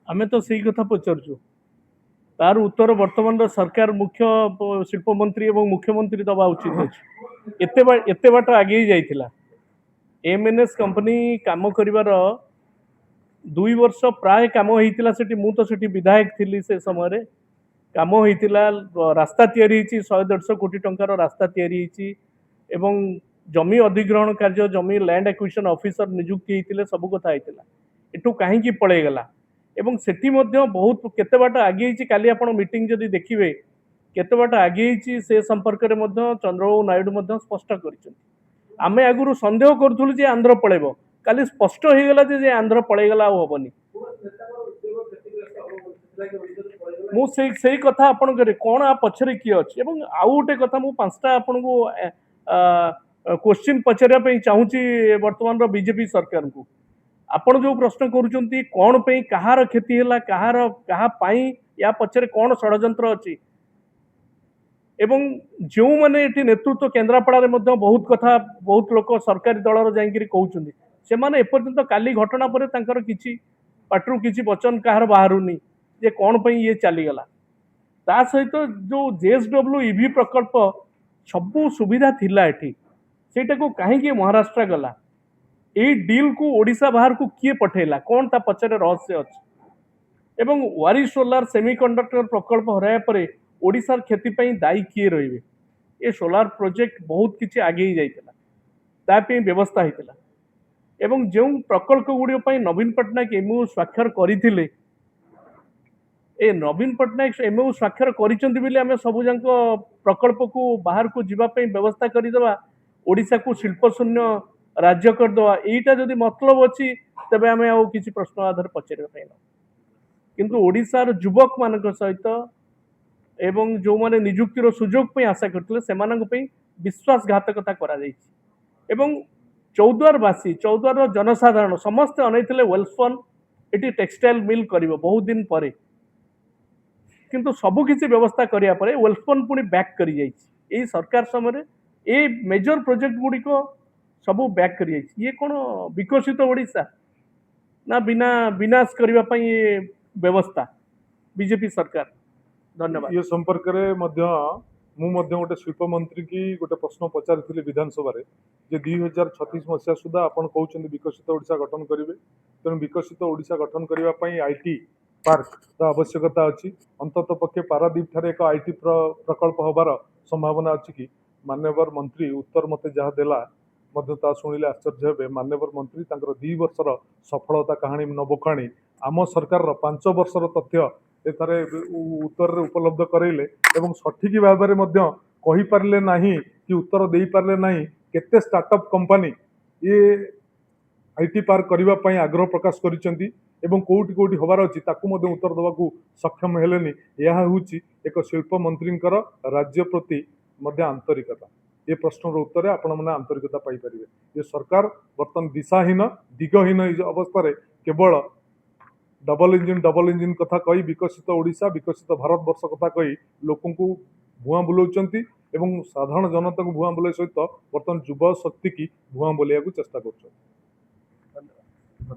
आमे तो सही कथा पचारछु तार उत्तर वर्तमान सरकार मुख्य शिल्प मंत्री एवं मुख्यमंत्री दबा उचित अछि एते बाट आगे जाइथिला एमएनएस कंपनी काम करिवार 2 वर्ष प्राय काम होइतिला सेठी मु तो सेठी विधायक थिली से समय रे काम होइतिला रास्ता तयारी हिची 100-150 कोटी टंकार रास्ता तयारी हिची एवं जमी अधिग्रहण कार्य जमी लैंड एक्विजिशन ऑफिसर नियुक्ति होइतिले सब कथा होइतिला एटू काहे की पळेइ गला एवं सेठी मध्य बहुत केते बाट आगे हिची काली आपण मीटिंग जदी देखिबे केते बाट आगे हिची से संपर्क रे मध्य चंद्रबाबू नायडू मध्य स्पष्ट करिसथि आमे आगुरु संदेह करथुलु जे आंध्र पळेबो काली स्पष्ट होई गला जे आंध्र पळेइ गला होबनी मु सेई कथा आपण करे कोन आ पछरे की अछि एवं आउ गोटे कथा मु पांचटा आपण को क्वेश्चन पचरिया पे चाहूची वर्तमान रो बीजेपी सरकार को आपण जो प्रश्न करूचंती कोन पे कहार क्षति होला कहा पाई या पछरे कोन षडयंत्र अछि एवं जो माने एटी नेतृत्व केन्द्रापड़ा रे मध्य बहुत कथा बहुत लोक सरकारी दलर जाइकिरी कहउचंती से माने एपर्यंत काली घटना परे तांकर किछि पाटरू किछि वचन कहार बाहरुनी जे कोन पे ये चली गला ता सहित जो जेएसडब्ल्यू ईवी प्रकल्प सबु सुविधा थिला एठी सेटा को काहे कि महाराष्ट्र गला ए डील को ओडिसा बाहर को किए पठेला कोन ता पछरे रहस्य अछि एवं वारी सोलार सेमीकंडक्टर प्रकल्प हराया परे ओडिसार खेती पई दायी किए रहिबे ए सोलार प्रोजेक्ट बहुत किछि आगे ही जाइतला ता पे व्यवस्था हितला एवं जो प्रकल्प गुडी पई नवीन पटनायक एमओ स्वाक्षर करिथिले ए नवीन पटनायक एमओ स्वाक्षर करिसंती बिले आमे सब जंक प्रकल्प को बाहर को जीवा पई व्यवस्था करि देबा ओडिसा को शिल्प शून्य राज्य कर देबा एटा जदी मतलब अछि तबे आमे आ किछि प्रश्न आधार पचरे पई किंतु ओडिसार युवक मानक सहित एवं जो माने नियुक्तिर सुजोग पे आशा करथिले सेमानक पे विश्वासघातकता करा जायछि एवं चौद्वारवासी चौद्वार जनसाधारण समस्त अनैथिले वेल्सफोन एटी टेक्सटाइल मिल करिवो बहुत दिन परे किंतु सबु किछि व्यवस्था करिया परे वेल्सफोन पुनी बैक करि जायछि एई सरकार समय ए मेजर प्रोजेक्ट गुडी को सबु बैक करि जायछि ये कोन विकसित ओडिसा ना बिना विनाश करबा पई व्यवस्था बीजेपी सरकार धन्यवाद ये संपर्क में गोटे शिल्प मंत्री की गोटे प्रश्न पचारि विधानसभा जे 2036 मसीहा सुधा आपण कहउछन विकसित ओडिशा गठन करेंगे तेणु विकसित ओडिशा गठन करने आईटी पार्क आवश्यकता अच्छी अंतत पक्षे पारादीप ठारे एक आईटी प्रकल्प हबार संभावना अच्छी कि मान्यवर मंत्री उत्तर मते जहाँ देला शुणिले आश्चर्य हे मान्यवर मंत्री 2 वर्षर सफलता कहानी न बखाणी आम सरकार 5 वर्षर तथ्य एथारे उत्तर उपलब्ध करेले एवं सठिक भाव में कही पारे ना कि उत्तर दे पारे ना केते स्टार्टअप कंपनी ये आईटी पार्क करने आग्रह प्रकाश करिसेंती एवं कोउटी कोउटी हबार अछि ताकू मध्ये उत्तर देवाकू सक्षम हेलेनी यह होउची एक शिल्प मंत्रींकर राज्य प्रति मध्ये आंतरिकता ये प्रश्नर उत्तर आपण मैंने आंतरिकता पाई परिबे ये सरकार बर्तमान दिशाहीन दिगहीन अवस्था केवल डबल इंजिन कथा कही विकसित ओडिशा विकसित भारत वर्ष कथा कही लोक भुआ बुलाउछंती एवं साधारण जनता को भुआ बुलाई सहित बर्तमान युवा शक्ति की भुआ बुलाइया चेष्टा कर